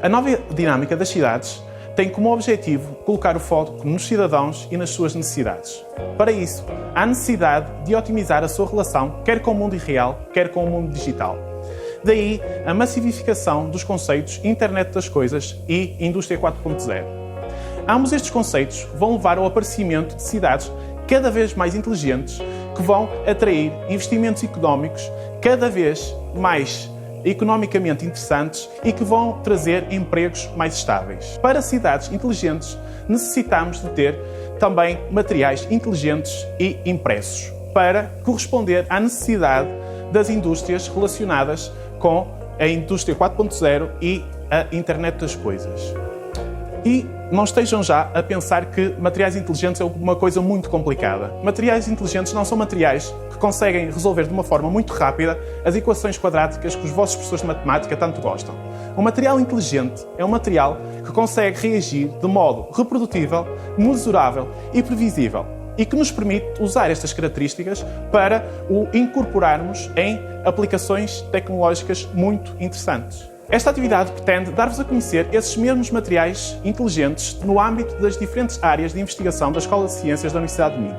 A nova dinâmica das cidades tem como objetivo colocar o foco nos cidadãos e nas suas necessidades. Para isso, há necessidade de otimizar a sua relação quer com o mundo real, quer com o mundo digital. Daí a massificação dos conceitos Internet das Coisas e Indústria 4.0. Ambos estes conceitos vão levar ao aparecimento de cidades cada vez mais inteligentes que vão atrair investimentos económicos cada vez mais economicamente interessantes e que vão trazer empregos mais estáveis. Para cidades inteligentes, necessitamos de ter também materiais inteligentes e impressos para corresponder à necessidade das indústrias relacionadas com a Indústria 4.0 e a Internet das Coisas. E não estejam já a pensar que materiais inteligentes é uma coisa muito complicada. Materiais inteligentes não são materiais que conseguem resolver de uma forma muito rápida as equações quadráticas que os vossos professores de matemática tanto gostam. Um material inteligente é um material que consegue reagir de modo reprodutível, mesurável e previsível e que nos permite usar estas características para o incorporarmos em aplicações tecnológicas muito interessantes. Esta atividade pretende dar-vos a conhecer esses mesmos materiais inteligentes no âmbito das diferentes áreas de investigação da Escola de Ciências da Universidade de Minho.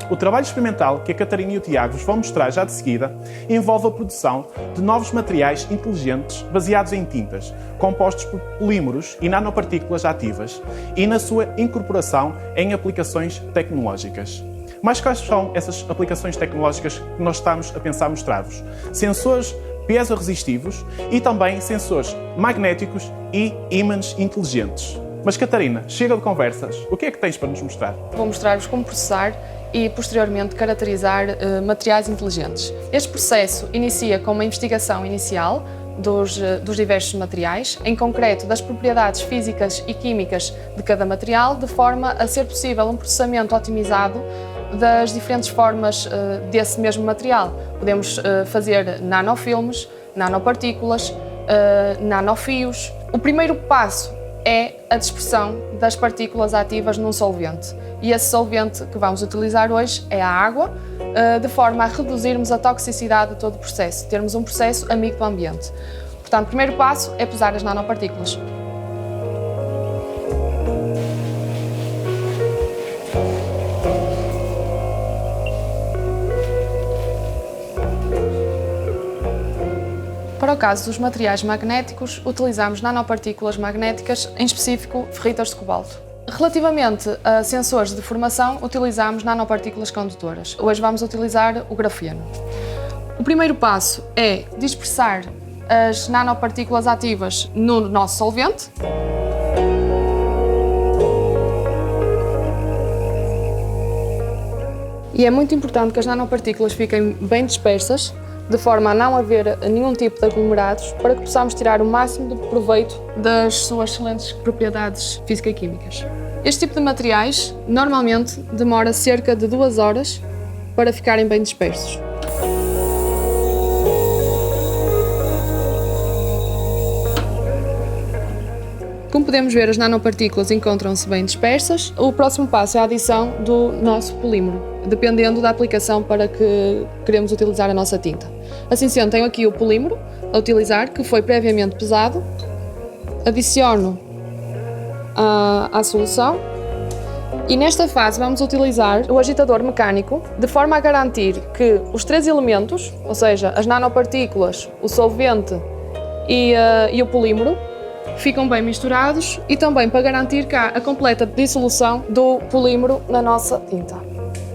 O trabalho experimental que a Catarina e o Tiago vos vão mostrar já de seguida envolve a produção de novos materiais inteligentes baseados em tintas, compostos por polímeros e nanopartículas ativas e na sua incorporação em aplicações tecnológicas. Mas quais são essas aplicações tecnológicas que nós estamos a pensar mostrar-vos? Sensores piezoresistivos e também sensores magnéticos e ímãs inteligentes. Mas Catarina, chega de conversas, o que é que tens para nos mostrar? Vou mostrar-vos como processar e posteriormente caracterizar materiais inteligentes. Este processo inicia com uma investigação inicial dos diversos materiais, em concreto das propriedades físicas e químicas de cada material, de forma a ser possível um processamento otimizado das diferentes formas desse mesmo material. Podemos fazer nanofilmes, nanopartículas, nanofios. O primeiro passo é a dispersão das partículas ativas num solvente. E esse solvente que vamos utilizar hoje é a água, de forma a reduzirmos a toxicidade de todo o processo, termos um processo amigo do ambiente. Portanto, o primeiro passo é pesar as nanopartículas. Para o caso dos materiais magnéticos, utilizamos nanopartículas magnéticas, em específico ferritas de cobalto. Relativamente a sensores de deformação, utilizamos nanopartículas condutoras. Hoje vamos utilizar o grafeno. O primeiro passo é dispersar as nanopartículas ativas no nosso solvente. E é muito importante que as nanopartículas fiquem bem dispersas, de forma a não haver nenhum tipo de aglomerados, para que possamos tirar o máximo de proveito das suas excelentes propriedades físico-químicas. Este tipo de materiais normalmente demora cerca de 2 horas para ficarem bem dispersos. Como podemos ver, as nanopartículas encontram-se bem dispersas. O próximo passo é a adição do nosso polímero, dependendo da aplicação para que queremos utilizar a nossa tinta. Assim sendo, tenho aqui o polímero a utilizar, que foi previamente pesado. Adiciono à solução e nesta fase vamos utilizar o agitador mecânico, de forma a garantir que os 3 elementos, ou seja, as nanopartículas, o solvente e o polímero, ficam bem misturados e também para garantir que há a completa dissolução do polímero na nossa tinta.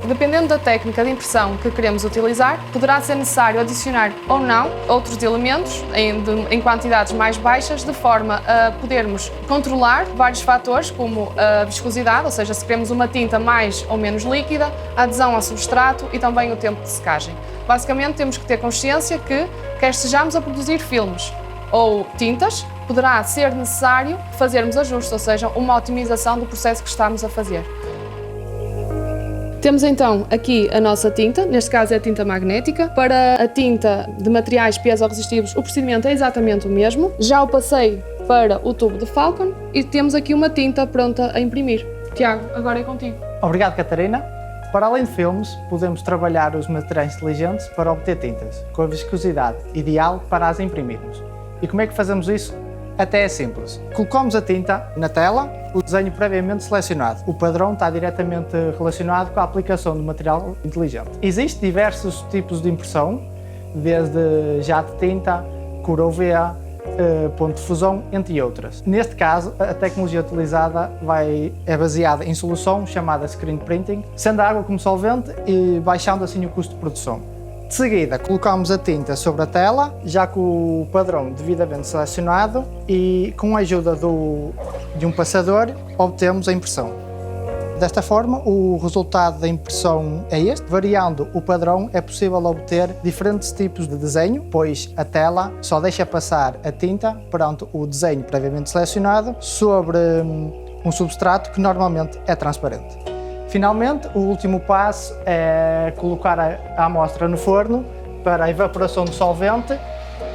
Dependendo da técnica de impressão que queremos utilizar, poderá ser necessário adicionar ou não outros elementos em quantidades mais baixas, de forma a podermos controlar vários fatores, como a viscosidade, ou seja, se queremos uma tinta mais ou menos líquida, a adesão ao substrato e também o tempo de secagem. Basicamente, temos que ter consciência que, quer estejamos a produzir filmes ou tintas, poderá ser necessário fazermos ajustes, ou seja, uma otimização do processo que estamos a fazer. Temos então aqui a nossa tinta, neste caso é a tinta magnética. Para a tinta de materiais piezoresistivos, o procedimento é exatamente o mesmo. Já o passei para o tubo de Falcon e temos aqui uma tinta pronta a imprimir. Tiago, agora é contigo. Obrigado, Catarina. Para além de filmes, podemos trabalhar os materiais inteligentes para obter tintas com a viscosidade ideal para as imprimirmos. E como é que fazemos isso? até é simples. Colocamos a tinta na tela, o desenho previamente selecionado. O padrão está diretamente relacionado com a aplicação do material inteligente. Existem diversos tipos de impressão, desde jato de tinta, cor UV, ponto de fusão, entre outras. Neste caso, a tecnologia utilizada é baseada em solução chamada screen printing, sendo a água como solvente e baixando assim o custo de produção. De seguida, colocamos a tinta sobre a tela, já com o padrão devidamente selecionado, e com a ajuda de um passador obtemos a impressão. Desta forma, o resultado da impressão é este. Variando o padrão, é possível obter diferentes tipos de desenho, pois a tela só deixa passar a tinta perante o desenho previamente selecionado sobre um substrato que normalmente é transparente. Finalmente, o último passo é colocar a amostra no forno para a evaporação do solvente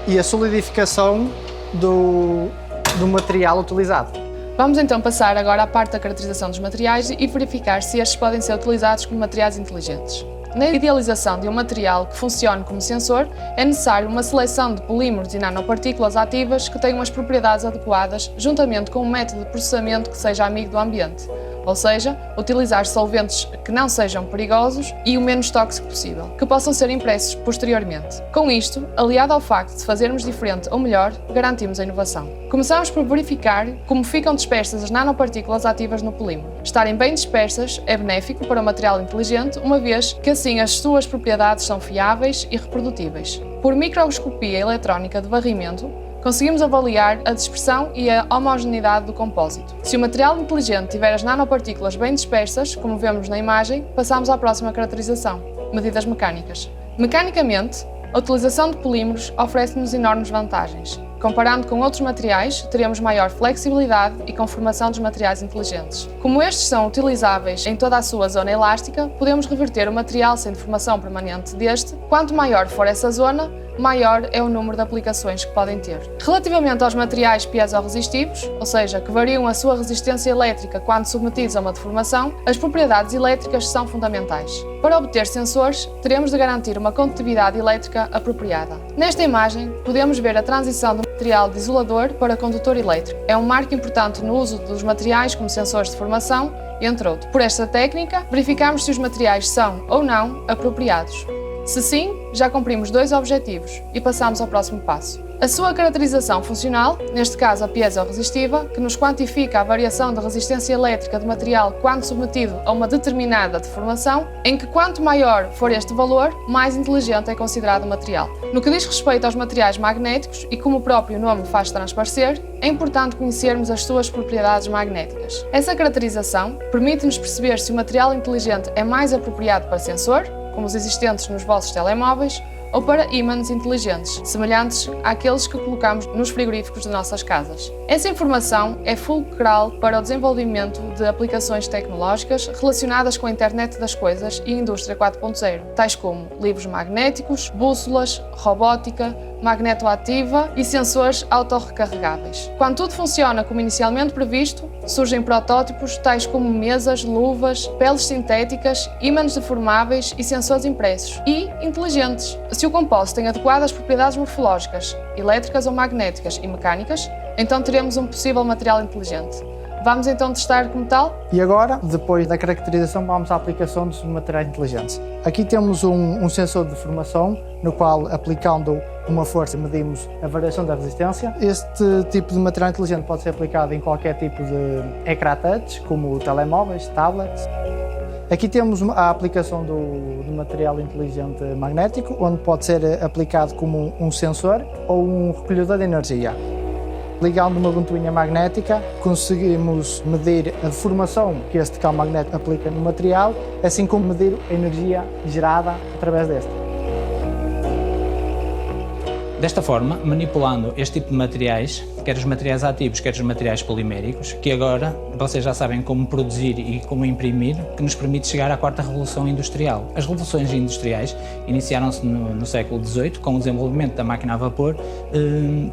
e a solidificação do material utilizado. Vamos então passar agora à parte da caracterização dos materiais e verificar se estes podem ser utilizados como materiais inteligentes. Na idealização de um material que funcione como sensor, é necessário uma seleção de polímeros e nanopartículas ativas que tenham as propriedades adequadas, juntamente com um método de processamento que seja amigo do ambiente. Ou seja, utilizar solventes que não sejam perigosos e o menos tóxico possível, que possam ser impressos posteriormente. Com isto, aliado ao facto de fazermos diferente ou melhor, garantimos a inovação. Começamos por verificar como ficam dispersas as nanopartículas ativas no polímero. Estarem bem dispersas é benéfico para o material inteligente, uma vez que assim as suas propriedades são fiáveis e reprodutíveis. Por microscopia eletrónica de varrimento, conseguimos avaliar a dispersão e a homogeneidade do compósito. Se o material inteligente tiver as nanopartículas bem dispersas, como vemos na imagem, passamos à próxima caracterização: medidas mecânicas. Mecanicamente, a utilização de polímeros oferece-nos enormes vantagens. Comparando com outros materiais, teremos maior flexibilidade e conformação dos materiais inteligentes. Como estes são utilizáveis em toda a sua zona elástica, podemos reverter o material sem deformação permanente deste. Quanto maior for essa zona, maior é o número de aplicações que podem ter. Relativamente aos materiais piezoresistivos, ou seja, que variam a sua resistência elétrica quando submetidos a uma deformação, as propriedades elétricas são fundamentais. Para obter sensores, teremos de garantir uma condutividade elétrica apropriada. Nesta imagem, podemos ver a transição do material de isolador para condutor elétrico. É um marco importante no uso dos materiais como sensores de formação, entre outros. Por esta técnica, verificamos se os materiais são ou não apropriados. Se sim, já cumprimos 2 objetivos e passamos ao próximo passo. A sua caracterização funcional, neste caso a piezoresistiva, que nos quantifica a variação de resistência elétrica do material quando submetido a uma determinada deformação, em que quanto maior for este valor, mais inteligente é considerado o material. No que diz respeito aos materiais magnéticos, e como o próprio nome faz transparecer, é importante conhecermos as suas propriedades magnéticas. Essa caracterização permite-nos perceber se o material inteligente é mais apropriado para sensor, como os existentes nos vossos telemóveis, ou para ímãs inteligentes, semelhantes àqueles que colocamos nos frigoríficos de nossas casas. Essa informação é fulcral para o desenvolvimento de aplicações tecnológicas relacionadas com a internet das coisas e a indústria 4.0, tais como livros magnéticos, bússolas, robótica, magnetoativa e sensores autorrecarregáveis. Quando tudo funciona como inicialmente previsto, surgem protótipos tais como mesas, luvas, peles sintéticas, ímãs deformáveis e sensores impressos e inteligentes. Se o compósito tem adequadas propriedades morfológicas, elétricas ou magnéticas e mecânicas, então teremos um possível material inteligente. Vamos então testar como tal? E agora, depois da caracterização, vamos à aplicação dos materiais inteligentes. Aqui temos um sensor de deformação, no qual, aplicando uma força, medimos a variação da resistência. Este tipo de material inteligente pode ser aplicado em qualquer tipo de ecrã touch, como telemóveis, tablets. Aqui temos a aplicação do material inteligente magnético, onde pode ser aplicado como um sensor ou um recolhedor de energia. Ligando uma ventoinha magnética, conseguimos medir a deformação que este campo magnético aplica no material, assim como medir a energia gerada através deste. Desta forma, manipulando este tipo de materiais, quer os materiais ativos, quer os materiais poliméricos, que agora vocês já sabem como produzir e como imprimir, que nos permite chegar à 4ª revolução industrial. As revoluções industriais iniciaram-se no século XVIII, com o desenvolvimento da máquina a vapor,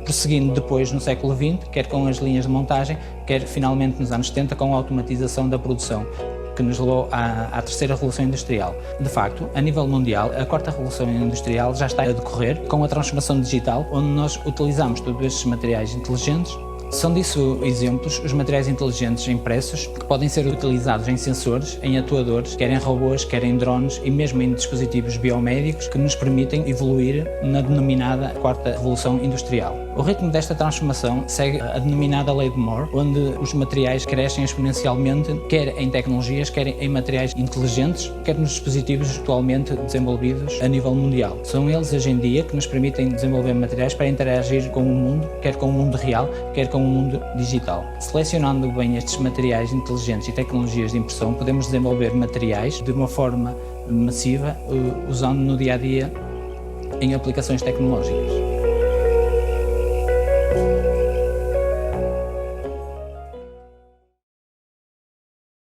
prosseguindo depois no século XX, quer com as linhas de montagem, quer finalmente nos anos 70 com a automatização da produção, que nos levou à 3ª Revolução Industrial. De facto, a nível mundial, a 4ª Revolução Industrial já está a decorrer com a transformação digital, onde nós utilizamos todos estes materiais inteligentes São disso exemplos os materiais inteligentes impressos que podem ser utilizados em sensores, em atuadores, quer em robôs, quer em drones e mesmo em dispositivos biomédicos que nos permitem evoluir na denominada quarta revolução industrial. O ritmo desta transformação segue a denominada Lei de Moore, onde os materiais crescem exponencialmente, quer em tecnologias, quer em materiais inteligentes, quer nos dispositivos atualmente desenvolvidos a nível mundial. São eles hoje em dia que nos permitem desenvolver materiais para interagir com o mundo, quer com o mundo real, quer com o mundo digital. Selecionando bem estes materiais inteligentes e tecnologias de impressão, podemos desenvolver materiais de uma forma massiva, usando no dia a dia em aplicações tecnológicas.